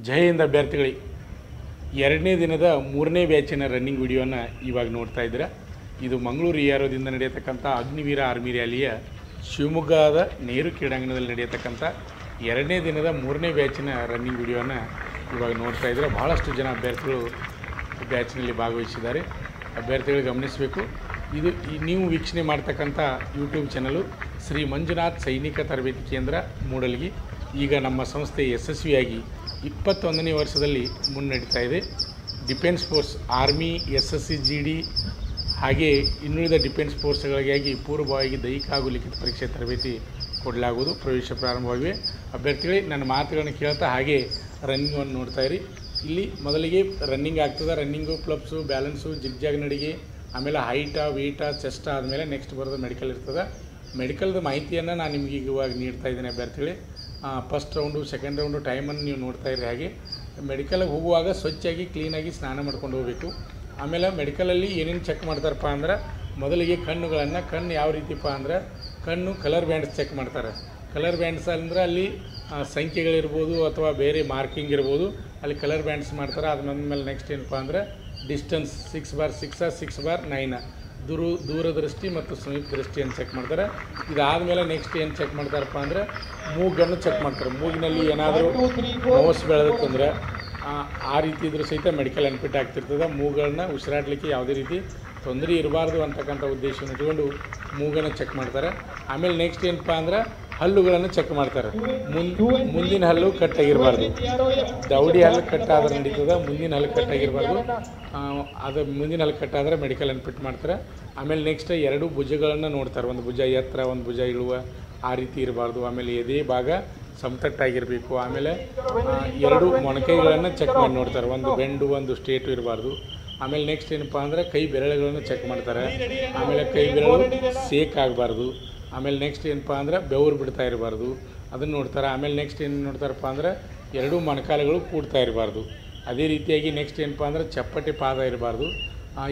ಜೈ ಹಿಂದ್ ಅಭ್ಯರ್ಥಿಗಳಿಗೆ ಎರಡನೇ ದಿನದ ಮೂರನೇ ಬ್ಯಾಚಿನ ರನ್ನಿಂಗ್ ವಿಡಿಯೋನ ಇವಾಗ ನೋಡ್ತಾ ಇದ್ದೀರಾ. ಇದು ಮಂಗಳೂರು EROದಿಂದ ನಡೆಯತಕ್ಕಂಥ ಅಗ್ನಿವೀರ ಆರ್ಮಿ ರ್ಯಾಲಿಯ ಶಿವಮೊಗ್ಗದ ನೆಹರು ಕ್ರೀಡಾಂಗಣದಲ್ಲಿ ನಡೆಯತಕ್ಕಂಥ ಎರಡನೇ ದಿನದ ಮೂರನೇ ಬ್ಯಾಚಿನ ರನ್ನಿಂಗ್ ವಿಡಿಯೋನ ಇವಾಗ ನೋಡ್ತಾ ಇದ್ದೀರಾ. ಭಾಳಷ್ಟು ಜನ ಅಭ್ಯರ್ಥಿಗಳು ಬ್ಯಾಚ್ನಲ್ಲಿ ಭಾಗವಹಿಸಿದ್ದಾರೆ. ಅಭ್ಯರ್ಥಿಗಳು ಗಮನಿಸಬೇಕು, ಇದು ನೀವು ವೀಕ್ಷಣೆ ಮಾಡ್ತಕ್ಕಂಥ ಯೂಟ್ಯೂಬ್ ಚಾನಲು ಶ್ರೀ ಮಂಜುನಾಥ್ ಸೈನಿಕ ತರಬೇತಿ ಕೇಂದ್ರ ಮೂಡಲ್ಗಿ. ಈಗ ನಮ್ಮ ಸಂಸ್ಥೆ ಯಶಸ್ವಿಯಾಗಿ 21ನೇ ವರ್ಷದಲ್ಲಿ ಮುನ್ನಡೀತಾ ಇದೆ. Defence force army, SSC GD ಹಾಗೆ ಇನ್ನುಳಿದ ಡಿಫೆನ್ಸ್ ಫೋರ್ಸ್ಗಳಿಗಾಗಿ ಪೂರ್ವಭಾವಿಯಾಗಿ ದೈಹಿಕ ಹಾಗೂ ಲಿಖಿತ ಪರೀಕ್ಷೆ ತರಬೇತಿ ಕೊಡಲಾಗುವುದು. ಪ್ರವೇಶ ಪ್ರಾರಂಭವಾಗಿವೆ. ಅಭ್ಯರ್ಥಿಗಳೇ ನನ್ನ ಮಾತುಗಳನ್ನು ಕೇಳ್ತಾ ಹಾಗೆ ರನ್ನಿಂಗನ್ನು ನೋಡ್ತಾ ಇರಿ. ಇಲ್ಲಿ ಮೊದಲಿಗೆ ರನ್ನಿಂಗ್ ಆಗ್ತದೆ. ರನ್ನಿಂಗು, ಪ್ಲಪ್ಸು, ಬ್ಯಾಲೆನ್ಸು, ಜಿಗ್ಜಾಗ್ ನಡಿಗೆ, ಆಮೇಲೆ ಹೈಟಾ, ವೇಟಾ, ಚೆಸ್ಟ್ ಆದಮೇಲೆ ನೆಕ್ಸ್ಟ್ ಬರೋದು ಮೆಡಿಕಲ್ ಇರ್ತದೆ. ಮೆಡಿಕಲ್ದ ಮಾಹಿತಿಯನ್ನು ನಾನು ನಿಮಗೆ ಇವಾಗ ನೀಡ್ತಾ ಇದ್ದೇನೆ ಅಭ್ಯರ್ಥಿಗಳೇ. ಫಸ್ಟ್ ರೌಂಡು, ಸೆಕೆಂಡ್ ರೌಂಡು ಟೈಮನ್ನು ನೀವು ನೋಡ್ತಾ ಇರಿ. ಹಾಗೆ ಮೆಡಿಕಲ್ಗೆ ಹೋಗುವಾಗ ಸ್ವಚ್ಛಾಗಿ ಕ್ಲೀನಾಗಿ ಸ್ನಾನ ಮಾಡ್ಕೊಂಡು ಹೋಗಬೇಕು. ಆಮೇಲೆ ಮೆಡಿಕಲಲ್ಲಿ ಏನೇನು ಚೆಕ್ ಮಾಡ್ತಾರಪ್ಪ ಅಂದ್ರೆ ಮೊದಲಿಗೆ ಕಣ್ಣು ಯಾವ ರೀತಿಪ್ಪ ಅಂದ್ರೆ ಕಣ್ಣು ಕಲರ್ ಬ್ಯಾಂಡ್ಸ್ ಚೆಕ್ ಮಾಡ್ತಾರೆ. ಕಲರ್ ಬ್ಯಾಂಡ್ಸ್ ಅಂದರೆ ಅಲ್ಲಿ ಸಂಖ್ಯೆಗಳಿರ್ಬೋದು ಅಥವಾ ಬೇರೆ ಮಾರ್ಕಿಂಗ್ ಇರ್ಬೋದು, ಅಲ್ಲಿ ಕಲರ್ ಬ್ಯಾಂಡ್ಸ್ ಮಾಡ್ತಾರೆ. ಅದಾದ್ಮೇಲೆ ನೆಕ್ಸ್ಟ್ ಏನಪ್ಪ ಅಂದರೆ ಡಿಸ್ಟೆನ್ಸ್ 6x6 6x9 ದೂರದೃಷ್ಟಿ ಮತ್ತು ಸಮೀಪ ದೃಷ್ಟಿಯನ್ನು ಚೆಕ್ ಮಾಡ್ತಾರೆ. ಇದಾದಮೇಲೆ ನೆಕ್ಸ್ಟ್ ಏನು ಚೆಕ್ ಮಾಡ್ತಾರಪ್ಪ ಅಂದರೆ ಮೂಗನ್ನು ಚೆಕ್ ಮಾಡ್ತಾರೆ. ಮೂಗಿನಲ್ಲಿ ಏನಾದರೂ ಮೌಸ್ ಬೆಳೆದತ್ತಂದ್ರೆ ಆ ರೀತಿ ಇದ್ರೂ ಸಹಿತ ಮೆಡಿಕಲ್ ಅನ್ಫಿಟ್ ಆಗ್ತಿರ್ತದೆ. ಮೂಗಗಳನ್ನ ಉಸಿರಾಡಲಿಕ್ಕೆ ಯಾವುದೇ ರೀತಿ ತೊಂದರೆ ಇರಬಾರ್ದು ಅಂತಕ್ಕಂಥ ಉದ್ದೇಶವನ್ನು ಇಟ್ಕೊಂಡು ಮೂಗನ್ನು ಚೆಕ್ ಮಾಡ್ತಾರೆ. ಆಮೇಲೆ ನೆಕ್ಸ್ಟ್ ಏನಪ್ಪ ಅಂದ್ರೆ ಹಲ್ಲುಗಳನ್ನು ಚೆಕ್ ಮಾಡ್ತಾರೆ. ಮುಂದಿನ ಹಲ್ಲು ಕಟ್ಟಾಗಿರಬಾರ್ದು. ದೌಡಿ ಹಲ್ಲು ಕಟ್ಟಾದ್ರೆ ನಡೀತದೆ, ಮುಂದಿನ ಹಲ್ಲು ಕಟ್ಟಾಗಿರಬಾರ್ದು. ಅದು ಮುಂದಿನ ಹಲ್ಲು ಕಟ್ಟಾದರೆ ಮೆಡಿಕಲ್ ಅನ್ಫಿಟ್ ಮಾಡ್ತಾರೆ. ಆಮೇಲೆ ನೆಕ್ಸ್ಟ್ ಎರಡು ಭುಜಗಳನ್ನು ನೋಡ್ತಾರೆ. ಒಂದು ಭುಜ ಎತ್ತರ, ಒಂದು ಭುಜ ಇಳುವ, ಆ ರೀತಿ ಇರಬಾರ್ದು. ಆಮೇಲೆ ಎದೆ ಭಾಗ ಸಮತಟ್ಟಾಗಿರಬೇಕು. ಆಮೇಲೆ ಎರಡು ಮೊಣಕೈಗಳನ್ನು ಚೆಕ್ ಮಾಡಿ ನೋಡ್ತಾರೆ. ಒಂದು ಬೆಂಡು, ಒಂದು ಸ್ಟ್ರೇಟು ಇರಬಾರ್ದು. ಆಮೇಲೆ ನೆಕ್ಸ್ಟ್ ಏನಪ್ಪ ಅಂದರೆ ಕೈ ಬೆರಳುಗಳನ್ನು ಚೆಕ್ ಮಾಡ್ತಾರೆ. ಆಮೇಲೆ ಕೈ ಬೆರಳು ಸೇಕ್ ಆಗಬಾರ್ದು. ಆಮೇಲೆ ನೆಕ್ಸ್ಟ್ ಏನಪ್ಪ ಅಂದ್ರೆ ಬೆವರು ಬಿಡ್ತಾ ಇರಬಾರ್ದು, ಅದನ್ನು ನೋಡ್ತಾರೆ. ಆಮೇಲೆ ನೆಕ್ಸ್ಟ್ ಏನು ನೋಡ್ತಾರಪ್ಪ ಅಂದ್ರೆ ಎರಡೂ ಮೊಣಕಾಲುಗಳು ಕೂಡ್ತಾ ಇರಬಾರ್ದು. ಅದೇ ರೀತಿಯಾಗಿ ನೆಕ್ಸ್ಟ್ ಏನಪ್ಪ ಅಂದ್ರೆ ಚಪ್ಪಟೆ ಪಾದ ಇರಬಾರ್ದು.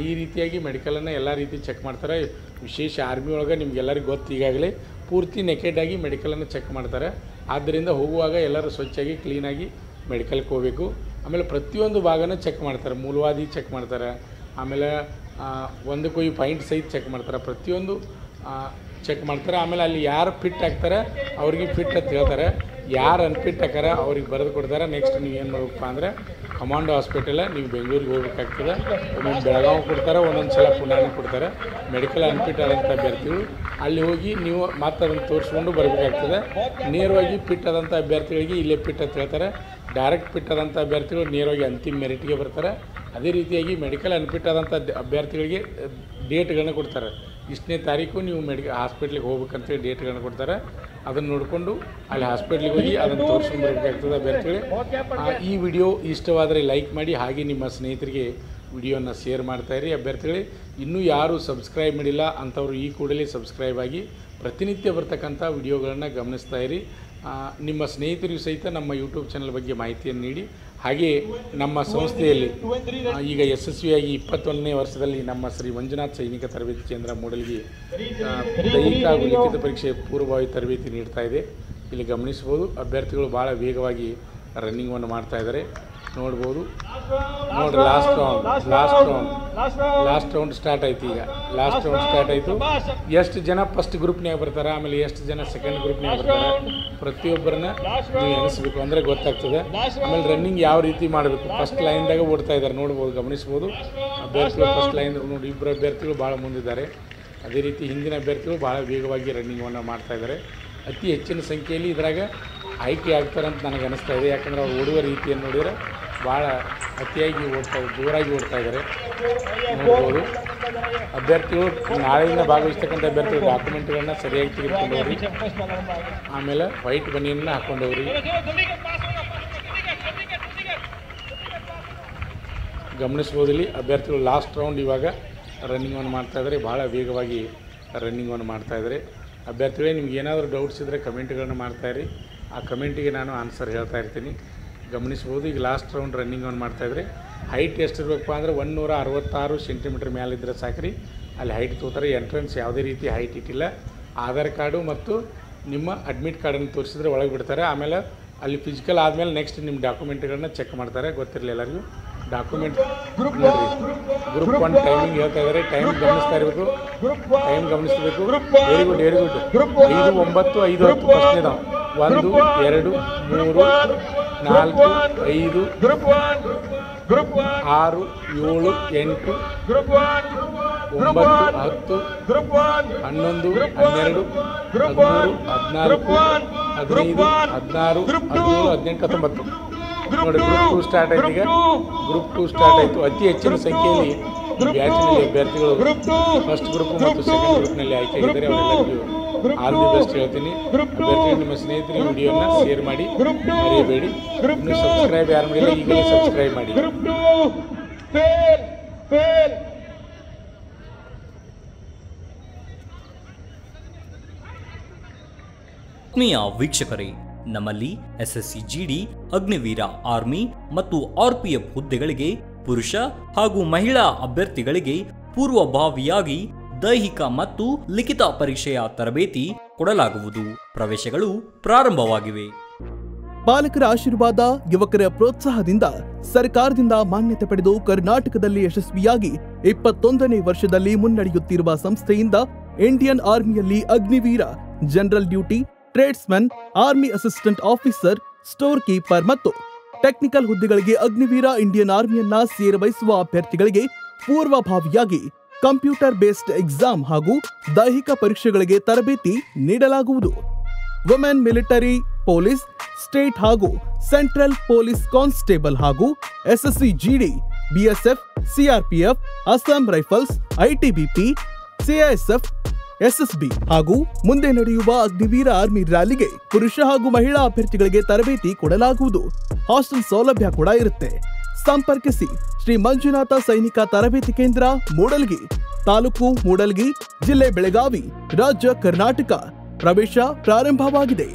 ಈ ರೀತಿಯಾಗಿ ಮೆಡಿಕಲನ್ನು ಎಲ್ಲ ರೀತಿ ಚೆಕ್ ಮಾಡ್ತಾರೆ. ವಿಶೇಷ ಆರ್ಮಿ ಒಳಗೆ ನಿಮಗೆಲ್ಲರಿಗೂ ಗೊತ್ತು, ಈಗಾಗಲೇ ಪೂರ್ತಿ ನೆಕೆಡಾಗಿ ಮೆಡಿಕಲನ್ನು ಚೆಕ್ ಮಾಡ್ತಾರೆ. ಆದ್ದರಿಂದ ಹೋಗುವಾಗ ಎಲ್ಲರೂ ಸ್ವಚ್ಛಾಗಿ ಕ್ಲೀನಾಗಿ ಮೆಡಿಕಲ್ಗೆ ಹೋಗಬೇಕು. ಆಮೇಲೆ ಪ್ರತಿಯೊಂದು ಭಾಗನ ಚೆಕ್ ಮಾಡ್ತಾರೆ. ಮೂಲವಾದಿ ಚೆಕ್ ಮಾಡ್ತಾರೆ. ಆಮೇಲೆ ಒಂದಕ್ಕೂ ಪಾಯಿಂಟ್ ಸಹಿತ ಚೆಕ್ ಮಾಡ್ತಾರೆ. ಪ್ರತಿಯೊಂದು ಚೆಕ್ ಮಾಡ್ತಾರೆ. ಆಮೇಲೆ ಅಲ್ಲಿ ಯಾರು ಫಿಟ್ ಆಗ್ತಾರೆ ಅವ್ರಿಗೆ ಫಿಟ್ ಅಂತ ಹೇಳ್ತಾರೆ. ಯಾರು ಅನ್ಫಿಟ್ ಹಾಕಾರ ಅವ್ರಿಗೆ ಬರೆದು ಕೊಡ್ತಾರೆ. ನೆಕ್ಸ್ಟ್ ನೀವು ಏನು ಮಾಡಬೇಕಪ್ಪ ಅಂದರೆ ಕಮಾಂಡೋ ಹಾಸ್ಪಿಟಲ್ ನೀವು ಬೆಂಗಳೂರಿಗೆ ಹೋಗ್ಬೇಕಾಗ್ತದೆ. ಒಮ್ಮೊಮ್ಮೆ ಬೆಳಗಾವಿ ಕೊಡ್ತಾರೆ, ಒಂದೊಂದು ಸಲ ಪುಣೆನೂ ಕೊಡ್ತಾರೆ. ಮೆಡಿಕಲ್ ಅನ್ಫಿಟ್ ಆದಂಥ ಅಭ್ಯರ್ಥಿಗಳು ಅಲ್ಲಿ ಹೋಗಿ ನೀವು ಮತ್ತೆ ಅದನ್ನು ತೋರಿಸ್ಕೊಂಡು ಬರಬೇಕಾಗ್ತದೆ. ನೇರವಾಗಿ ಫಿಟ್ ಆದಂಥ ಅಭ್ಯರ್ಥಿಗಳಿಗೆ ಇಲ್ಲೇ ಫಿಟ್ ಅಂತ ಹೇಳ್ತಾರೆ. ಡೈರೆಕ್ಟ್ ಫಿಟ್ ಆದಂಥ ಅಭ್ಯರ್ಥಿಗಳು ನೇರವಾಗಿ ಅಂತಿಮ ಮೆರಿಟ್ಗೆ ಬರ್ತಾರೆ. ಅದೇ ರೀತಿಯಾಗಿ ಮೆಡಿಕಲ್ ಅನ್ಫಿಟ್ ಆದಂಥ ಅಭ್ಯರ್ಥಿಗಳಿಗೆ ಡೇಟ್ಗಳನ್ನ ಕೊಡ್ತಾರೆ. ಇಷ್ಟನೇ ತಾರೀಕು ನೀವು ಹಾಸ್ಪಿಟ್ಲಿಗೆ ಹೋಗ್ಬೇಕಂತೇಳಿ ಡೇಟ್ಗಳನ್ನ ಕೊಡ್ತಾರೆ. ಅದನ್ನು ನೋಡಿಕೊಂಡು ಅಲ್ಲಿ ಹಾಸ್ಪಿಟ್ಲಿಗೆ ಹೋಗಿ ಅದನ್ನು ತೋರಿಸ್ಕೊಂಡು ಬರಬೇಕಾಗ್ತದೆ ಅಭ್ಯರ್ಥಿಗಳೇ. ಈ ವಿಡಿಯೋ ಇಷ್ಟವಾದರೆ ಲೈಕ್ ಮಾಡಿ, ಹಾಗೆ ನಿಮ್ಮ ಸ್ನೇಹಿತರಿಗೆ ವಿಡಿಯೋನ ಶೇರ್ ಮಾಡ್ತಾಯಿರಿ. ಅಭ್ಯರ್ಥಿಗಳೇ, ಇನ್ನೂ ಯಾರು ಸಬ್ಸ್ಕ್ರೈಬ್ ಮಾಡಿಲ್ಲ ಅಂಥವ್ರು ಈ ಕೂಡಲೇ ಸಬ್ಸ್ಕ್ರೈಬ್ ಆಗಿ ಪ್ರತಿನಿತ್ಯ ಬರ್ತಕ್ಕಂಥ ವಿಡಿಯೋಗಳನ್ನು ಗಮನಿಸ್ತಾ ಇರಿ. ನಿಮ್ಮ ಸ್ನೇಹಿತರಿಗೂ ಸಹಿತ ನಮ್ಮ ಯೂಟ್ಯೂಬ್ ಚಾನಲ್ ಬಗ್ಗೆ ಮಾಹಿತಿಯನ್ನು ನೀಡಿ. ಹಾಗೆ ನಮ್ಮ ಸಂಸ್ಥೆಯಲ್ಲಿ ಈಗ ಯಶಸ್ವಿಯಾಗಿ 21ನೇ ವರ್ಷದಲ್ಲಿ ನಮ್ಮ ಶ್ರೀ ಮಂಜುನಾಥ್ ಸೈನಿಕ ತರಬೇತಿ ಕೇಂದ್ರ ಮೂಡಲ್ಗಿ ದೈಹಿಕ ಹಾಗೂ ಲಿಖಿತ ಪರೀಕ್ಷೆ ಪೂರ್ವಭಾವಿ ತರಬೇತಿ ನೀಡ್ತಾ ಇದೆ. ಇಲ್ಲಿ ಗಮನಿಸ್ಬೋದು, ಅಭ್ಯರ್ಥಿಗಳು ಭಾಳ ವೇಗವಾಗಿ ರನ್ನಿಂಗನ್ನು ಮಾಡ್ತಾ ಇದ್ದಾರೆ. ನೋಡ್ಬೋದು, ನೋಡಿರಿ ಲಾಸ್ಟ್ ರೌಂಡ್ ಸ್ಟಾರ್ಟ್ ಆಯಿತು. ಈಗ ಲಾಸ್ಟ್ ರೌಂಡ್ ಸ್ಟಾರ್ಟ್ ಆಯಿತು. ಎಷ್ಟು ಜನ ಫಸ್ಟ್ ಗ್ರೂಪ್ನಾಗ ಬರ್ತಾರೆ, ಆಮೇಲೆ ಎಷ್ಟು ಜನ ಸೆಕೆಂಡ್ ಗ್ರೂಪ್ನಾಗ ಬರ್ತಾರೆ, ಪ್ರತಿಯೊಬ್ಬರನ್ನ ನೀವು ಎನಿಸ್ಬೇಕು ಅಂದರೆ ಗೊತ್ತಾಗ್ತದೆ. ಆಮೇಲೆ ರನ್ನಿಂಗ್ ಯಾವ ರೀತಿ ಮಾಡಬೇಕು, ಫಸ್ಟ್ ಲೈನ್ದಾಗ ಓಡ್ತಾ ಇದ್ದಾರೆ. ನೋಡ್ಬೋದು, ಗಮನಿಸ್ಬೋದು ಅಭ್ಯರ್ಥಿಗಳು ಫಸ್ಟ್ ಲೈನ್ ನೋಡಿ. ಇಬ್ಬರು ಅಭ್ಯರ್ಥಿಗಳು ಭಾಳ ಮುಂದಿದ್ದಾರೆ. ಅದೇ ರೀತಿ ಹಿಂದಿನ ಅಭ್ಯರ್ಥಿಗಳು ಭಾಳ ವೇಗವಾಗಿ ರನ್ನಿಂಗನ್ನು ಮಾಡ್ತಾ ಇದ್ದಾರೆ. ಅತಿ ಹೆಚ್ಚಿನ ಸಂಖ್ಯೆಯಲ್ಲಿ ಇದರಾಗ ಆಯ್ಕೆ ಆಗ್ತಾರೆ ಅಂತ ನನಗೆ ಅನಿಸ್ತಾ ಇದೆ. ಯಾಕಂದರೆ ಅವ್ರು ಓಡುವ ರೀತಿಯನ್ನು ನೋಡಿದರೆ ಭಾಳ ಅತಿಯಾಗಿ ಜೋರಾಗಿ ಓಡ್ತಾ ಇದ್ದಾರೆ. ನೋಡ್ಬೋದು, ಅಭ್ಯರ್ಥಿಗಳು ನಾಳೆಯಿಂದ ಭಾಗವಹಿಸ್ತಕ್ಕಂಥ ಅಭ್ಯರ್ಥಿಗಳು ಡಾಕ್ಯುಮೆಂಟ್ಗಳನ್ನ ಸರಿಯಾಗಿ ತೆಗೆದುಕೊಂಡವ್ರಿ. ಆಮೇಲೆ ವೈಟ್ ಬನಿಯನ್ನು ಹಾಕ್ಕೊಂಡವ್ರಿ. ಗಮನಿಸ್ಬೋದು, ಇಲ್ಲಿ ಅಭ್ಯರ್ಥಿಗಳು ಲಾಸ್ಟ್ ರೌಂಡ್ ಇವಾಗ ರನ್ನಿಂಗನ್ನು ಮಾಡ್ತಾಯಿದ್ದಾರೆ. ಭಾಳ ವೇಗವಾಗಿ ರನ್ನಿಂಗನ್ನು ಮಾಡ್ತಾಯಿದ್ದಾರೆ. ಅಭ್ಯರ್ಥಿಗಳೇ, ನಿಮ್ಗೆ ಏನಾದರೂ ಡೌಟ್ಸ್ ಇದ್ದರೆ ಕಮೆಂಟ್ಗಳನ್ನ ಮಾಡ್ತಾಯಿರಿ. ಆ ಕಮೆಂಟಿಗೆ ನಾನು ಆನ್ಸರ್ ಹೇಳ್ತಾ ಇರ್ತೀನಿ. ಗಮನಿಸ್ಬೋದು, ಈಗ ಲಾಸ್ಟ್ ರೌಂಡ್ ರನ್ನಿಂಗನ್ನು ಮಾಡ್ತಾಯಿದ್ರೆ ಹೈಟ್ ಎಷ್ಟಿರಬೇಕಪ್ಪ ಅಂದರೆ 166 ಸೆಂಟಿಮೀಟ್ರ್ ಮೇಲಿದ್ದರೆ ಸಾಕ್ರಿ. ಅಲ್ಲಿ ಹೈಟ್ ತೋತಾರೆ. ಎಂಟ್ರೆನ್ಸ್ ಯಾವುದೇ ರೀತಿ ಹೈಟ್ ಇಟ್ಟಿಲ್ಲ. ಆಧಾರ್ ಕಾರ್ಡು ಮತ್ತು ನಿಮ್ಮ ಅಡ್ಮಿಟ್ ಕಾರ್ಡನ್ನು ತೋರಿಸಿದ್ರೆ ಒಳಗೆ ಬಿಡ್ತಾರೆ. ಆಮೇಲೆ ಅಲ್ಲಿ ಫಿಸಿಕಲ್ ಆದಮೇಲೆ ನೆಕ್ಸ್ಟ್ ನಿಮ್ಮ ಡಾಕ್ಯುಮೆಂಟ್ಗಳನ್ನ ಚೆಕ್ ಮಾಡ್ತಾರೆ. ಗೊತ್ತಿರಲಿ ಎಲ್ಲರಿಗೂ. ಡಾಕ್ಯುಮೆಂಟ್ ನೋಡಿರಿ, ಗ್ರೂಪ್ 1 ಟೈಮಿಂಗ್ ಹೇಳ್ತಾ ಇದ್ದಾರೆ. ಟೈಮ್ ಗಮನಿಸ್ತಾ ಇರಬೇಕು, ಟೈಮ್ ಗಮನಿಸಬೇಕು. Very good, very good. 5, 9, 5, 10 ಪ್ರಶ್ನೆ ಇದಾವೆ. 1, 2, 3, 4, 5, 6, 7, 8, 9, 10, 11, 12, 13, 14, 15, 16, 17, 18, 19. ನೋಡಿ, ಗ್ರೂಪ್ 2 ಸ್ಟಾರ್ಟ್ ಆಯ್ತು. ಈಗ ಗ್ರೂಪ್ 2 ಸ್ಟಾರ್ಟ್ ಆಯಿತು. ಅತಿ ಹೆಚ್ಚಿನ ಸಂಖ್ಯೆಯಲ್ಲಿ ಬ್ಯಾಚ್ನಲ್ಲಿ ಅಭ್ಯರ್ಥಿಗಳು ಫಸ್ಟ್ ಗ್ರೂಪ್ ಮತ್ತು ಸೆಕೆಂಡ್ ಗ್ರೂಪ್ನಲ್ಲಿ ಆಯ್ಕೆಯಾಗಿದ್ದಾರೆ. ಅವರೆಲ್ಲರಿಗೂ ಆಲ್ ದಿ ಬೆಸ್ಟ್ ಹೇಳ್ತೀನಿ. ಅಭ್ಯರ್ಥಿಗಳು ನಿಮ್ಮ ಸ್ನೇಹಿತರಿಗೆ ವಿಡಿಯೋನ ಶೇರ್ ಮಾಡಿ, ಮರೆಯಬೇಡಿ. ಇನ್ನು ಸಬ್ಸ್ಕ್ರೈಬ್ ಯಾರು ಮಾಡಿಲ್ಲ ಈಗಲೇ ಸಬ್ಸ್ಕ್ರೈಬ್ ಮಾಡಿ. ಆತ್ಮೀಯ ವೀಕ್ಷಕರೇ, ನಮ್ಮಲ್ಲಿ SSC GD, ಅಗ್ನಿವೀರ ಆರ್ಮಿ ಮತ್ತು RPF ಹುದ್ದೆಗಳಿಗೆ ಪುರುಷ ಹಾಗೂ ಮಹಿಳಾ ಅಭ್ಯರ್ಥಿಗಳಿಗೆ ಪೂರ್ವಭಾವಿಯಾಗಿ ದೈಹಿಕ ಮತ್ತು ಲಿಖಿತ ಪರೀಕ್ಷೆಯ ತರಬೇತಿ ಕೊಡಲಾಗುವುದು. ಪ್ರವೇಶಗಳು ಪ್ರಾರಂಭವಾಗಿವೆ. ಪಾಲಕರ ಆಶೀರ್ವಾದ, ಯುವಕರ ಪ್ರೋತ್ಸಾಹದಿಂದ ಸರ್ಕಾರದಿಂದ ಮಾನ್ಯತೆ ಪಡೆದು ಕರ್ನಾಟಕದಲ್ಲಿ ಯಶಸ್ವಿಯಾಗಿ 21ನೇ ವರ್ಷದಲ್ಲಿ ಮುನ್ನಡೆಯುತ್ತಿರುವ ಸಂಸ್ಥೆಯಿಂದ ಇಂಡಿಯನ್ ಆರ್ಮಿಯಲ್ಲಿ Agniveer, general duty, tradesman, army assistant officer, store keeper ಮತ್ತು ಟೆಕ್ನಿಕಲ್ ಹುದ್ದೆಗಳಿಗೆ ಅಗ್ನಿವೀರ ಇಂಡಿಯನ್ ಆರ್ಮಿಯನ್ನ ಸೇರಬಯಸುವ ಅಭ್ಯರ್ಥಿಗಳಿಗೆ ಪೂರ್ವಭಾವಿಯಾಗಿ ಕಂಪ್ಯೂಟರ್ ಬೇಸ್ಡ್ ಎಕ್ಸಾಮ್ ಹಾಗೂ ದೈಹಿಕ ಪರೀಕ್ಷೆಗಳಿಗೆ ತರಬೇತಿ ನೀಡಲಾಗುವುದು. ವುಮೆನ್ ಮಿಲಿಟರಿ, ಪೊಲೀಸ್, ಸ್ಟೇಟ್ ಹಾಗೂ ಸೆಂಟ್ರಲ್ ಪೊಲೀಸ್ ಕಾನ್ಸ್ಟೇಬಲ್ ಹಾಗೂ SSC GD, BSF, CRPF, Assam rifles, ITBP, CISF, SSB ಹಾಗೂ ಮುಂದೆ ನಡೆಯುವ ಅಗ್ನಿವೀರ ಆರ್ಮಿ ರ್ಯಾಲಿಗೆ ಪುರುಷ ಹಾಗೂ ಮಹಿಳಾ ಅಭ್ಯರ್ಥಿಗಳಿಗೆ ತರಬೇತಿ ಕೊಡಲಾಗುವುದು. ಹಾಸ್ಟೆಲ್ ಸೌಲಭ್ಯ ಕೂಡ ಇರುತ್ತೆ. ಸಂಪರ್ಕಿಸಿ ಶ್ರೀ ಮಂಜುನಾಥ ಸೈನಿಕ ತರಬೇತಿ ಕೇಂದ್ರ, ಮೂಡಲ್ಗಿ, ತಾಲೂಕು ಮೂಡಲ್ಗಿ, ಜಿಲ್ಲೆ ಬೆಳಗಾವಿ, ರಾಜ್ಯ ಕರ್ನಾಟಕ. ಪ್ರವೇಶ ಪ್ರಾರಂಭವಾಗಿದೆ.